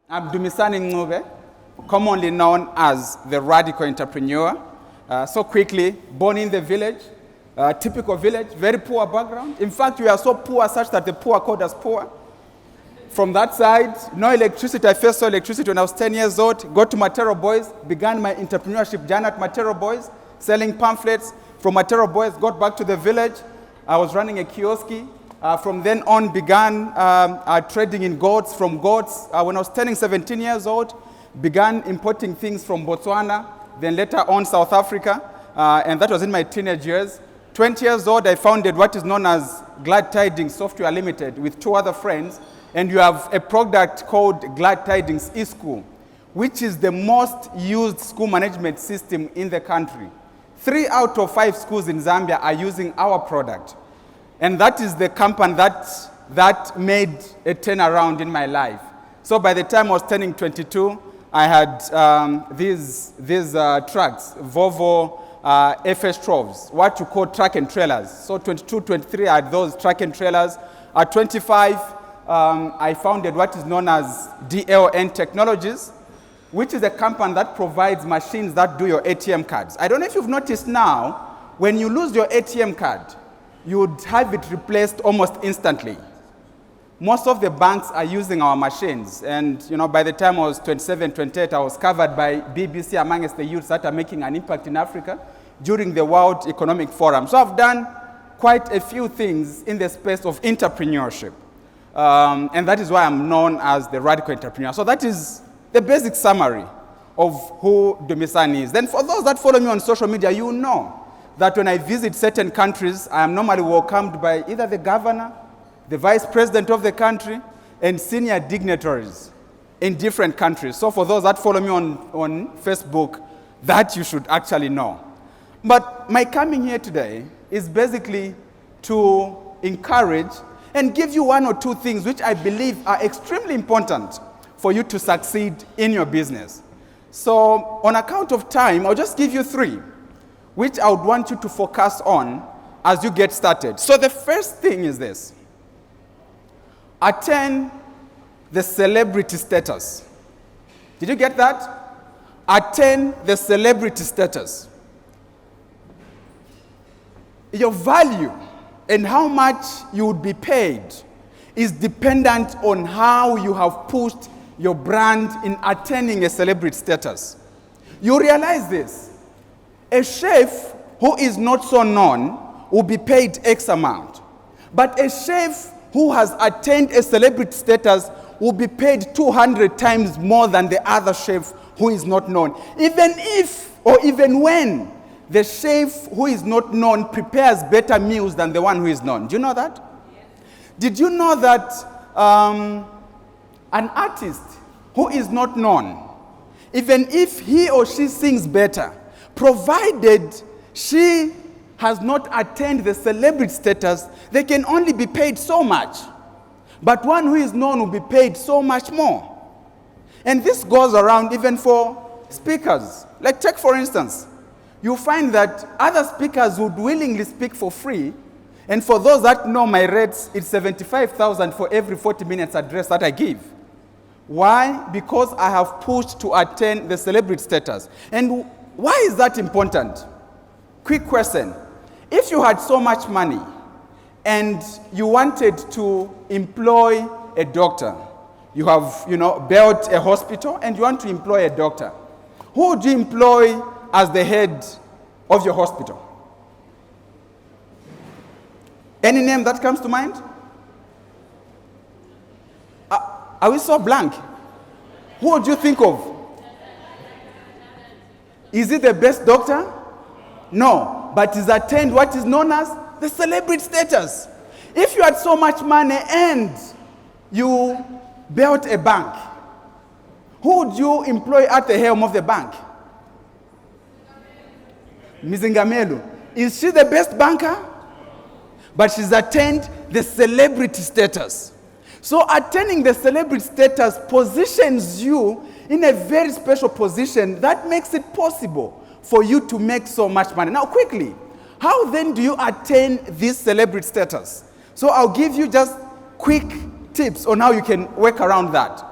I'm Dumisani Ncube, commonly known as the radical entrepreneur. So quickly, born in the village, typical village, very poor background. In fact, we are so poor such that the poor called us poor. From that side, no electricity. I first saw electricity when I was 10 years old. Got to Matero Boys, began my entrepreneurship journey at Matero Boys, selling pamphlets. From Matero Boys, got back to the village. I was running a kiosk. From then on, began trading in goats. From goats, when I was turning 17 years old, began importing things from Botswana, then later on South Africa, and that was in my teenage years. 20 years old, I founded what is known as Glad Tidings Software Limited with two other friends, and you have a product called Glad Tidings eSchool, which is the most used school management system in the country. 3 out of 5 schools in Zambia are using our product. And that is the company that made a turnaround in my life. So by the time I was turning 22, I had these trucks, Volvo FS12s, what you call truck and trailers. So 22, 23, I had those truck and trailers. At 25, I founded what is known as DLN Technologies, which is a company that provides machines that do your ATM cards. I don't know if you've noticed now, when you lose your ATM card, you would have it replaced almost instantly. Most of the banks are using our machines. And by the time I was 27, 28, I was covered by BBC amongst the youths that are making an impact in Africa during the World Economic Forum. So I've done quite a few things in the space of entrepreneurship. And that is why I'm known as the radical entrepreneur. So that is the basic summary of who Dumisani is. Then for those that follow me on social media, you know that when I visit certain countries, I am normally welcomed by either the governor, the vice president of the country, and senior dignitaries in different countries. So for those that follow me on Facebook, that you should actually know. But my coming here today is basically to encourage and give you 1 or 2 things which I believe are extremely important for you to succeed in your business. So on account of time, I'll just give you 3, which I would want you to focus on as you get started. So the first thing is this: attain the celebrity status. Did you get that? Attain the celebrity status. Your value and how much you would be paid is dependent on how you have pushed your brand in attaining a celebrity status. You realize this. A chef who is not so known will be paid X amount. But a chef who has attained a celebrity status will be paid 200 times more than the other chef who is not known. Even if, or even when, the chef who is not known prepares better meals than the one who is known. Do you know that? Yes. Did you know that an artist who is not known, even if he or she sings better, provided she has not attained the celebrity status, they can only be paid so much. But one who is known will be paid so much more. And this goes around even for speakers. Like take for instance, you find that other speakers would willingly speak for free. And for those that know my rates, it's 75,000 for every 40 minutes address that I give. Why? Because I have pushed to attain the celebrity status. And why is that important? Quick question. If you had so much money and you wanted to employ a doctor, you have, built a hospital and you want to employ a doctor, who would you employ as the head of your hospital? Any name that comes to mind? Are we so blank? Who would you think of? Is it the best doctor? No, but he's attained what is known as the celebrity status. If you had so much money and you built a bank, who would you employ at the helm of the bank? Mizingamelu. Is she the best banker? But she's attained the celebrity status. So attaining the celebrity status positions you in a very special position that makes it possible for you to make so much money. Now quickly, how then do you attain this celebrity status? So I'll give you just quick tips on how you can work around that.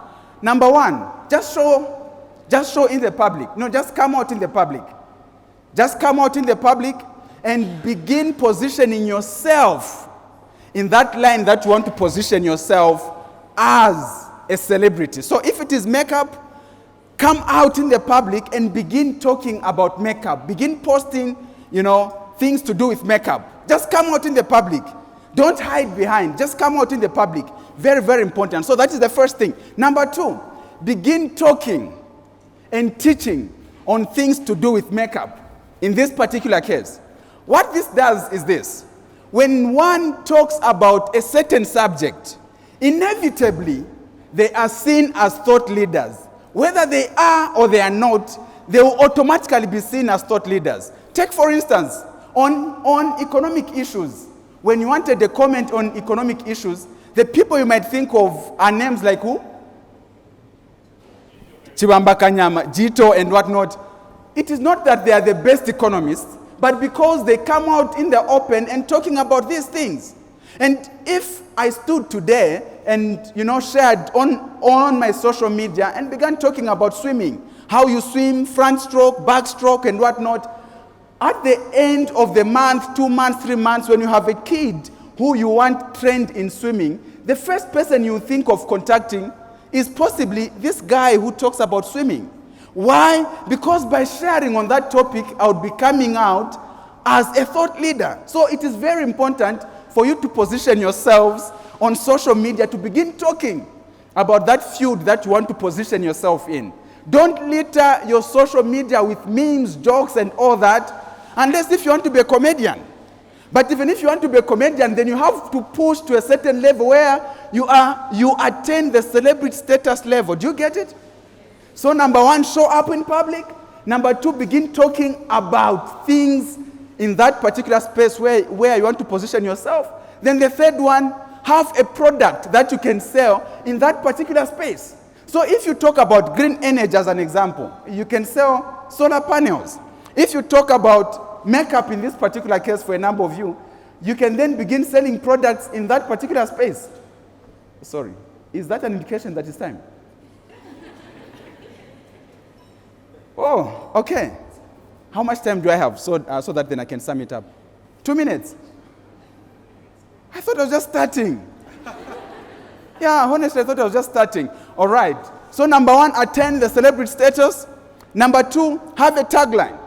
Number one, just show in the public. No, just come out in the public. Just come out in the public and begin positioning yourself in that line that you want to position yourself as a celebrity. So if it is makeup, come out in the public and begin talking about makeup. Begin posting, things to do with makeup. Just come out in the public. Don't hide behind. Just come out in the public. Very, very important. So that is the first thing. Number two, begin talking and teaching on things to do with makeup. In this particular case, what this does is this. When one talks about a certain subject, inevitably, they are seen as thought leaders. Whether they are or they are not, they will automatically be seen as thought leaders. Take, for instance, on economic issues. When you wanted a comment on economic issues, the people you might think of are names like who? Chibamba Kanyama, Jito, and whatnot. It is not that they are the best economists, but because they come out in the open and talking about these things. And if I stood today and, shared on my social media and began talking about swimming, how you swim, front stroke, backstroke, and whatnot, at the end of the month, 2 months, 3 months, when you have a kid who you want trained in swimming, the first person you think of contacting is possibly this guy who talks about swimming. Why? Because by sharing on that topic, I would be coming out as a thought leader. So it is very important for you to position yourselves on social media to begin talking about that field that you want to position yourself in. Don't litter your social media with memes, jokes, and all that, unless if you want to be a comedian. But even if you want to be a comedian, then you have to push to a certain level where you attain the celebrity status level. Do you get it? So number one, show up in public. Number two, begin talking about things in that particular space where you want to position yourself. Then the third one, have a product that you can sell in that particular space. So if you talk about green energy as an example, you can sell solar panels. If you talk about makeup in this particular case for a number of you, you can then begin selling products in that particular space. Sorry, is that an indication that it's time? Oh, okay. How much time do I have so that then I can sum it up? 2 minutes. I thought I was just starting. Yeah, honestly, I thought I was just starting. All right. So number one, attain the celebrity status. Number two, have a tagline.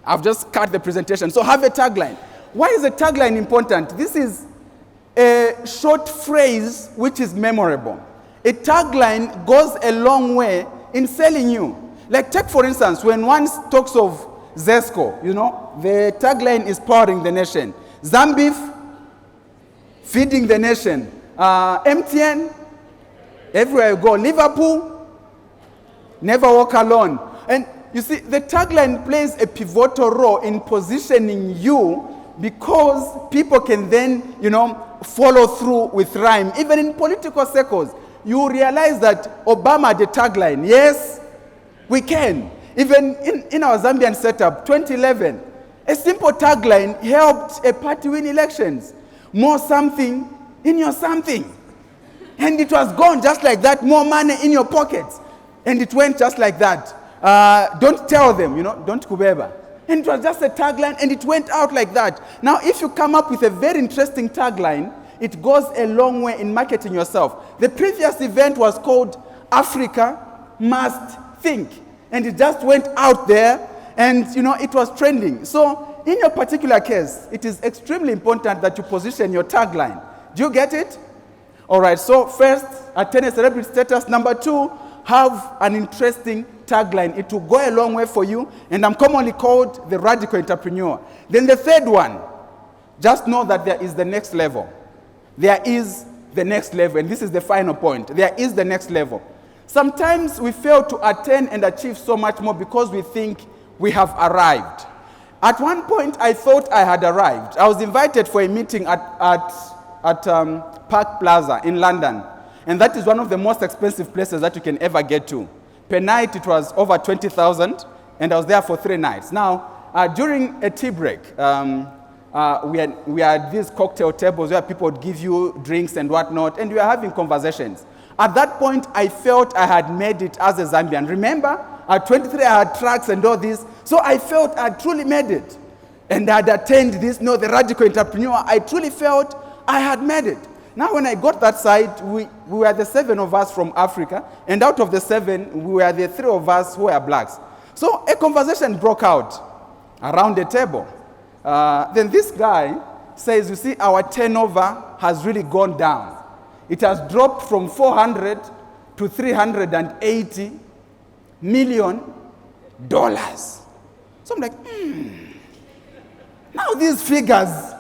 I've just cut the presentation. So have a tagline. Why is a tagline important? This is a short phrase which is memorable. A tagline goes a long way in selling you. Like take for instance, when one talks of Zesco, the tagline is powering the nation. Zambif, feeding the nation. MTN, everywhere you go. Liverpool, never walk alone. And you see, the tagline plays a pivotal role in positioning you because people can then, follow through with rhyme. Even in political circles, you realize that Obama had a tagline. Yes, we can. Even in our Zambian setup, 2011, a simple tagline helped a party win elections. More something in your something. And it was gone just like that. More money in your pockets. And it went just like that. Don't tell them, don't kubeba. And it was just a tagline and it went out like that. Now, if you come up with a very interesting tagline, it goes a long way in marketing yourself. The previous event was called Africa Must Think. And it just went out there and, it was trending. So in your particular case, it is extremely important that you position your tagline. Do you get it? All right, so first, attain a celebrity status. Number two, have an interesting tagline. It will go a long way for you, and I'm commonly called the radical entrepreneur. Then the third one, just know that there is the next level. There is the next level, and this is the final point. There is the next level. Sometimes we fail to attain and achieve so much more because we think we have arrived. At one point, I thought I had arrived. I was invited for a meeting at Park Plaza in London. And that is one of the most expensive places that you can ever get to. Per night, it was over 20,000, and I was there for 3 nights. Now, during a tea break, we had these cocktail tables where people would give you drinks and whatnot, and we were having conversations. At that point, I felt I had made it as a Zambian. Remember, at 23, I had tracks and all this. So I felt I had truly made it. And I had attained this, the radical entrepreneur. I truly felt I had made it. Now, when I got that side, we were the 7 of us from Africa. And out of the 7, we were the 3 of us who were blacks. So a conversation broke out around the table. Then this guy says, you see, our turnover has really gone down. It has dropped from 400 to $380 million. So I'm like, Now these figures.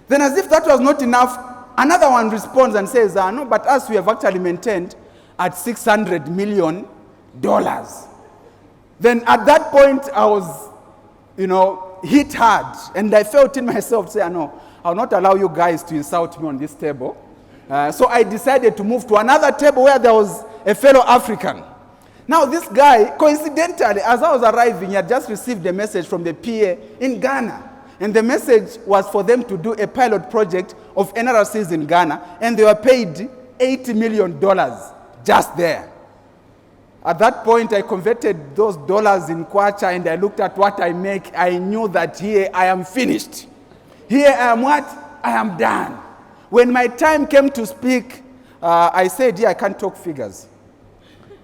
Then as if that was not enough, another one responds and says, no, but us, we have actually maintained at $600 million. Then at that point, I was, hit hard. And I felt in myself, say, no, I'll not allow you guys to insult me on this table. So I decided to move to another table where there was a fellow African. Now this guy, coincidentally, as I was arriving, he had just received a message from the PA in Ghana. And the message was for them to do a pilot project of NRCs in Ghana. And they were paid $80 million just there. At that point, I converted those dollars in kwacha and I looked at what I make. I knew that here I am finished. Here I am what? I am done. When my time came to speak, I said, I can't talk figures.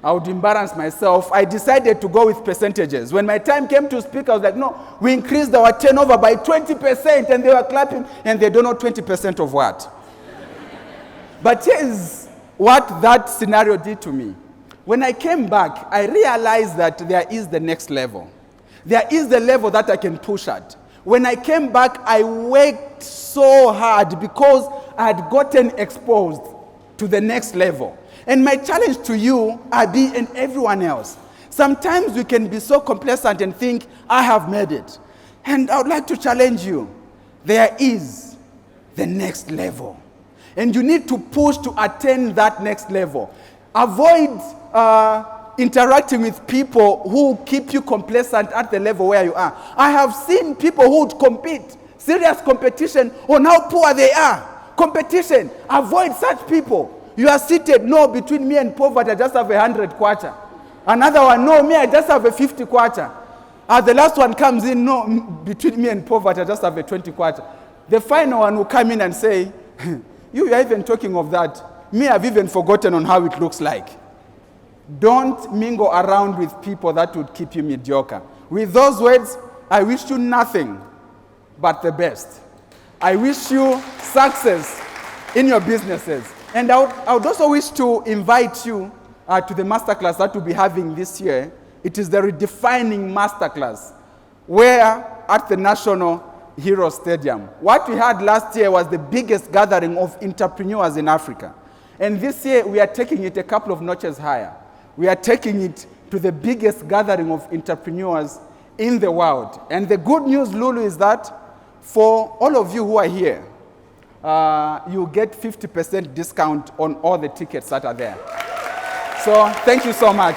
I would embarrass myself. I decided to go with percentages. When my time came to speak, I was like, no, we increased our turnover by 20%, and they were clapping, and they don't know 20% of what. But here's what that scenario did to me. When I came back, I realized that there is the next level. There is the level that I can push at. When I came back, I worked so hard because I had gotten exposed to the next level. And my challenge to you, Abi, and everyone else, sometimes we can be so complacent and think, I have made it. And I would like to challenge you. There is the next level. And you need to push to attain that next level. Avoid interacting with people who keep you complacent at the level where you are. I have seen people who would compete, serious competition on how poor they are. Competition. Avoid such people. You are seated, no, between me and poverty, I just have 100 kwacha. Another one, no, me, I just have a 50 kwacha. The last one comes in, no, between me and poverty, I just have a 20 kwacha. The final one will come in and say, you are even talking of that. Me, I've even forgotten on how it looks like. Don't mingle around with people that would keep you mediocre. With those words, I wish you nothing but the best. I wish you success in your businesses. And I would also wish to invite you to the masterclass that we'll be having this year. It is the Redefining Masterclass, where at the National Hero Stadium. What we had last year was the biggest gathering of entrepreneurs in Africa. And this year, we are taking it a couple of notches higher. We are taking it to the biggest gathering of entrepreneurs in the world. And the good news, Lulu, is that for all of you who are here, you get 50% discount on all the tickets that are there. So thank you so much.